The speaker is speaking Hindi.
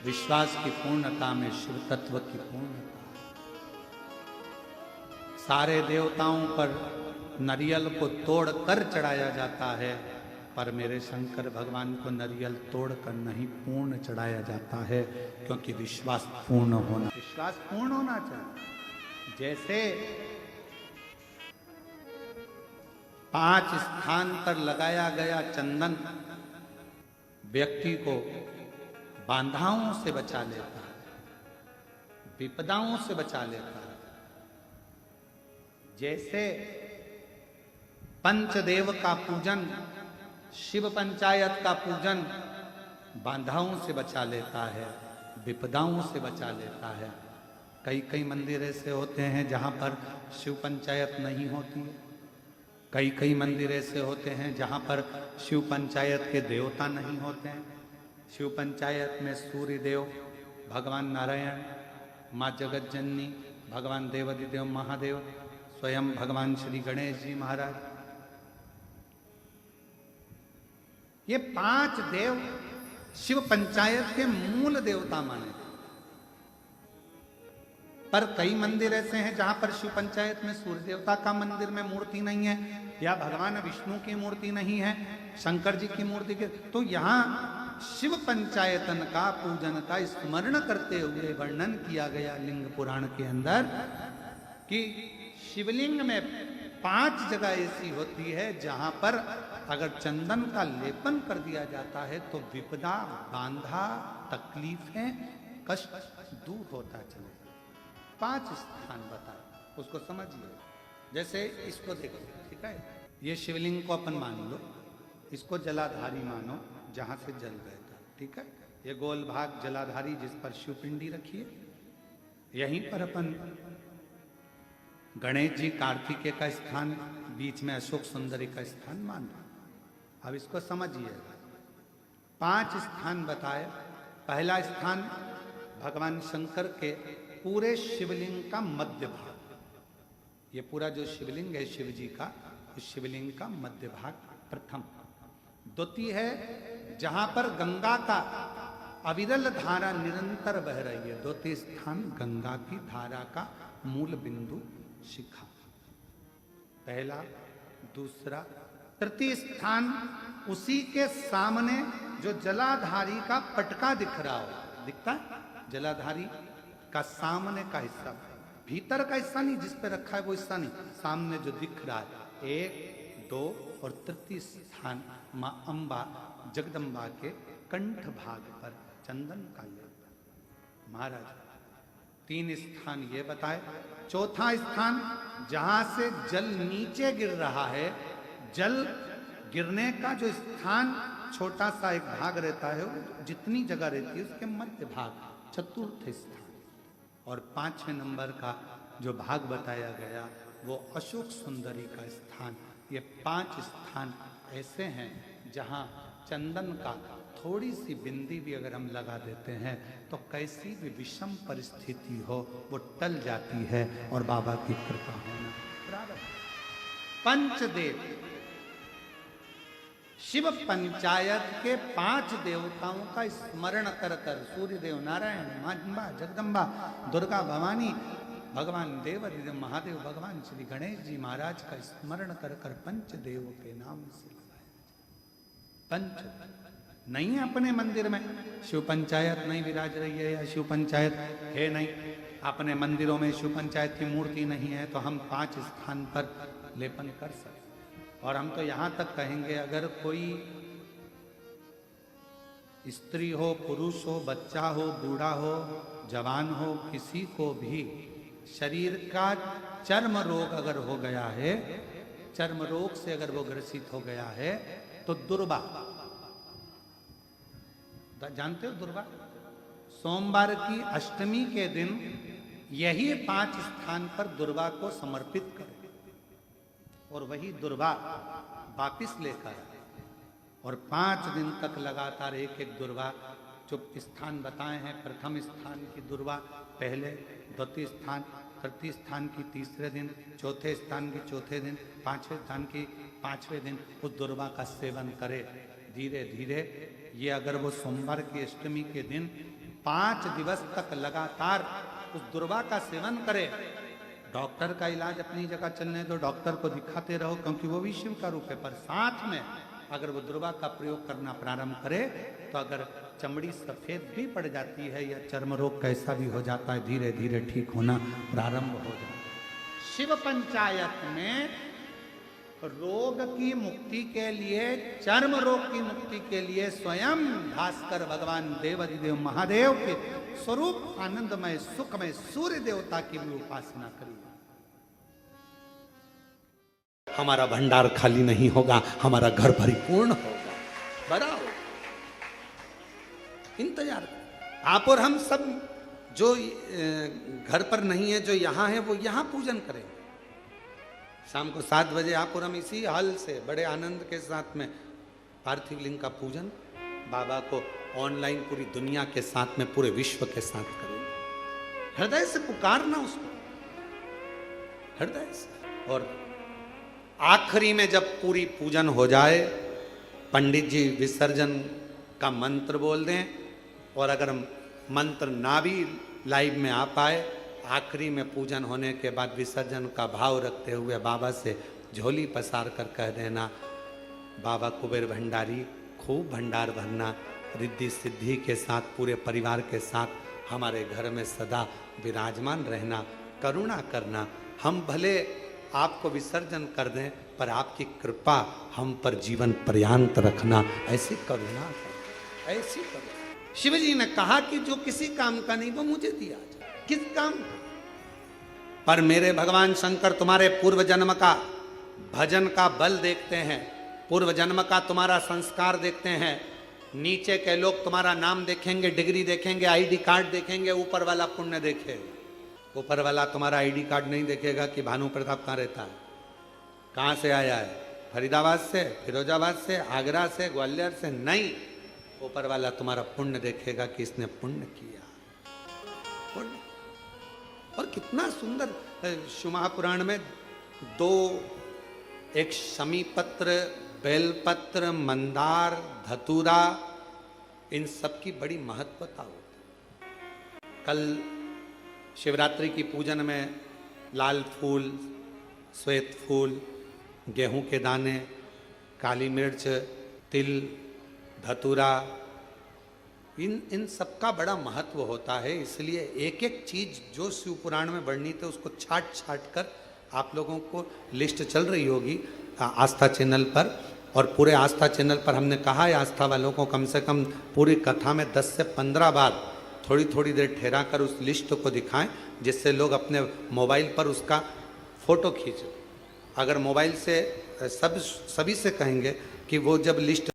विश्वास की पूर्णता में शिव तत्व की पूर्णता। सारे देवताओं पर नरियल को तोड़कर चढ़ाया जाता है, पर मेरे शंकर भगवान को नरियल तोड़कर नहीं पूर्ण चढ़ाया जाता है, क्योंकि विश्वास पूर्ण होना चाहिए। जैसे 5 स्थान पर लगाया गया चंदन व्यक्ति को बाधाओं से बचा लेता है, विपदाओं से बचा लेता है। जैसे पंचदेव का पूजन, शिव पंचायत का पूजन बाधाओं से बचा लेता है, विपदाओं से बचा लेता है। कई मंदिर ऐसे होते हैं जहां पर शिव पंचायत नहीं होती है। कई मंदिर ऐसे होते हैं जहां पर शिव पंचायत के देवता नहीं होते हैं। शिव पंचायत में सूर्य देव, भगवान नारायण, माँ जगत जननी, भगवान देवाधिदेव महादेव, स्वयं भगवान श्री गणेश जी महाराज, ये 5 देव शिव पंचायत के मूल देवता माने। पर कई मंदिर ऐसे हैं जहां पर शिव पंचायत में सूर्य देवता का मंदिर में मूर्ति नहीं है, या भगवान विष्णु की मूर्ति नहीं है, शंकर जी की मूर्ति के, तो यहाँ शिव पंचायतन का पूजन का स्मरण करते हुए वर्णन किया गया लिंग पुराण के अंदर कि शिवलिंग में 5 जगह ऐसी होती है जहां पर अगर चंदन का लेपन कर दिया जाता है तो विपदा, बांधा, तकलीफें, कष्ट दूर होता चले। 5 स्थान बताए, उसको समझिए। जैसे इसको देखो, ठीक है, ये शिवलिंग को अपन मान लो, इसको जलाधारी मानो जहां से जल गया था, ठीक है। ये गोल भाग जलाधारी जिस पर शिवपिंडी रखी है, यहीं पर अपन गणेश जी कार्तिकेय का स्थान, बीच में अशोक सुंदरी का स्थान मान लो। अब इसको समझिए। 5 स्थान बताए। पहला स्थान भगवान शंकर के पूरे शिवलिंग का मध्य भाग, ये पूरा जो शिवलिंग है शिव जी का, इस शिवलिंग का मध्य भाग प्रथम। द्वितीय है जहां पर गंगा का अविरल धारा निरंतर बह रही है, द्वितीय स्थान गंगा की धारा का मूल बिंदु शिखा, पहला, दूसरा। तृतीय स्थान उसी के सामने जो जलाधारी का पटका दिख रहा हो, दिखता है जलाधारी का सामने का हिस्सा, भीतर का हिस्सा नहीं जिस पे रखा है वो हिस्सा नहीं, सामने जो दिख रहा है। 1, 2 और तृतीय स्थान मां अंबा जगदम्बा के कंठ भाग पर चंदन का लेप। महाराज 3 स्थान ये बताए। चौथा स्थान जहां से जल नीचे गिर रहा है, जल गिरने का जो स्थान छोटा सा एक भाग रहता है, जितनी जगह रहती है उसके मध्य भाग, चतुर्थ स्थान। और 5वें नंबर का जो भाग बताया गया वो अशोक सुंदरी का स्थान। ये 5 स्थान ऐसे हैं जहां चंदन का थोड़ी सी बिंदी भी अगर हम लगा देते हैं तो कैसी भी विषम परिस्थिति हो वो टल जाती है और बाबा की कृपा होना बराबर। पंचदेव, शिव पंचायत के 5 देवताओं का स्मरण कर कर, सूर्य देव, नारायण, मां अंबा जगदम्बा, दुर्गा भवानी, भगवान देवाधिदेव महादेव, भगवान श्री गणेश जी महाराज का स्मरण कर कर पंचदेव के नाम से पंच नहीं है अपने मंदिर में, शिव पंचायत नहीं विराज रही है या शिव पंचायत है नहीं, अपने मंदिरों में शिव पंचायत की मूर्ति नहीं है, तो हम 5 स्थान पर लेपन कर सकते। और हम तो यहां तक कहेंगे अगर कोई स्त्री हो, पुरुष हो, बच्चा हो, बूढ़ा हो, जवान हो, किसी को भी शरीर का चर्म रोग अगर हो गया है, चर्म रोग से अगर वो ग्रसित हो गया है तो दुर्वा, जानते हो दुर्वा, सोमवार की अष्टमी के दिन यही 5 स्थान पर दुर्वा को समर्पित करें और वही दुर्वा वापिस लेकर और 5 दिन तक लगातार एक दुर्वा जो स्थान बताए हैं, प्रथम स्थान की दुर्वा पहले, द्वितीय स्थान, तृतीय स्थान की तीसरे दिन, चौथे स्थान की चौथे दिन, 5वें स्थान की 5वें दिन उस दुर्वा का सेवन करे धीरे धीरे। ये अगर वो सोमवार की अष्टमी के दिन 5 दिवस तक लगातार उस दुर्वा का सेवन करे। डॉक्टर का इलाज अपनी जगह चलने दो, डॉक्टर को दिखाते रहो क्योंकि वो भी शिव का रूप है, पर साथ में अगर वो दुर्वा का प्रयोग करना प्रारंभ करे तो अगर चमड़ी सफेद भी पड़ जाती है या चर्म रोग कैसा भी हो जाता है, धीरे धीरे ठीक होना प्रारंभ हो जाता है। शिव पंचायत में रोग की मुक्ति के लिए, चर्म रोग की मुक्ति के लिए स्वयं भास्कर भगवान देवाधिदेव महादेव के स्वरूप आनंदमय सुखमय सूर्य देवता की भी उपासना करिए। हमारा भंडार खाली नहीं होगा, हमारा घर परिपूर्ण होगा, बड़ा होगा। इंतजार आप और हम सब जो घर पर नहीं है, जो यहाँ है, वो यहाँ पूजन करेंगे। शाम को 7 बजे आप और हम इसी हाल से बड़े आनंद के साथ में पार्थिव लिंग का पूजन बाबा को ऑनलाइन पूरी दुनिया के साथ में, पूरे विश्व के साथ करेंगे। हृदय से पुकारना उसको, हृदय से। और आखिरी में जब पूरी पूजन हो जाए, पंडित जी विसर्जन का मंत्र बोल दें, और अगर मंत्र ना भी लाइव में आ पाए, आखिरी में पूजन होने के बाद विसर्जन का भाव रखते हुए बाबा से झोली पसार कर कह देना, बाबा कुबेर भंडारी खूब भंडार भरना, रिद्धि सिद्धि के साथ पूरे परिवार के साथ हमारे घर में सदा विराजमान रहना, करुणा करना। हम भले आपको विसर्जन कर दें पर आपकी कृपा हम पर जीवन पर्यंत रखना, ऐसी करुणा कर, ऐसी करुणा। शिव जी ने कहा कि जो किसी काम का नहीं वो मुझे दिया जाए। किस काम का? पर मेरे भगवान शंकर तुम्हारे पूर्व जन्म का भजन का बल देखते हैं, पूर्व जन्म का तुम्हारा संस्कार देखते हैं। नीचे के लोग तुम्हारा नाम देखेंगे, डिग्री देखेंगे, आईडी कार्ड देखेंगे, ऊपर वाला पुण्य देखेगा। ऊपर वाला तुम्हारा आईडी कार्ड नहीं देखेगा कि भानु प्रताप कहाँ रहता है, कहाँ से आया है, फरीदाबाद से, फिरोजाबाद से, आगरा से, ग्वालियर से, नहीं। ऊपर वाला तुम्हारा पुण्य देखेगा कि इसने पुण्य किया, पुण्य। और कितना सुंदर शिव महापुराण में 2, एक शमी पत्र, बेलपत्र, मंदार, धतूरा, इन सब की बड़ी महत्वता होती है। कल शिवरात्रि की पूजन में लाल फूल, श्वेत फूल, गेहूं के दाने, काली मिर्च, तिल, धतूरा, इन सब का बड़ा महत्व होता है। इसलिए एक एक चीज जो शिव पुराण में वर्णित है उसको छाट छाट कर आप लोगों को लिस्ट चल रही होगी आस्था चैनल पर। और पूरे आस्था चैनल पर हमने कहा है आस्था वालों को कम से कम पूरी कथा में 10 से 15 बार थोड़ी थोड़ी देर ठहरा कर उस लिस्ट को दिखाएं, जिससे लोग अपने मोबाइल पर उसका फोटो खींचें। अगर मोबाइल से सभी से कहेंगे कि वो जब लिस्ट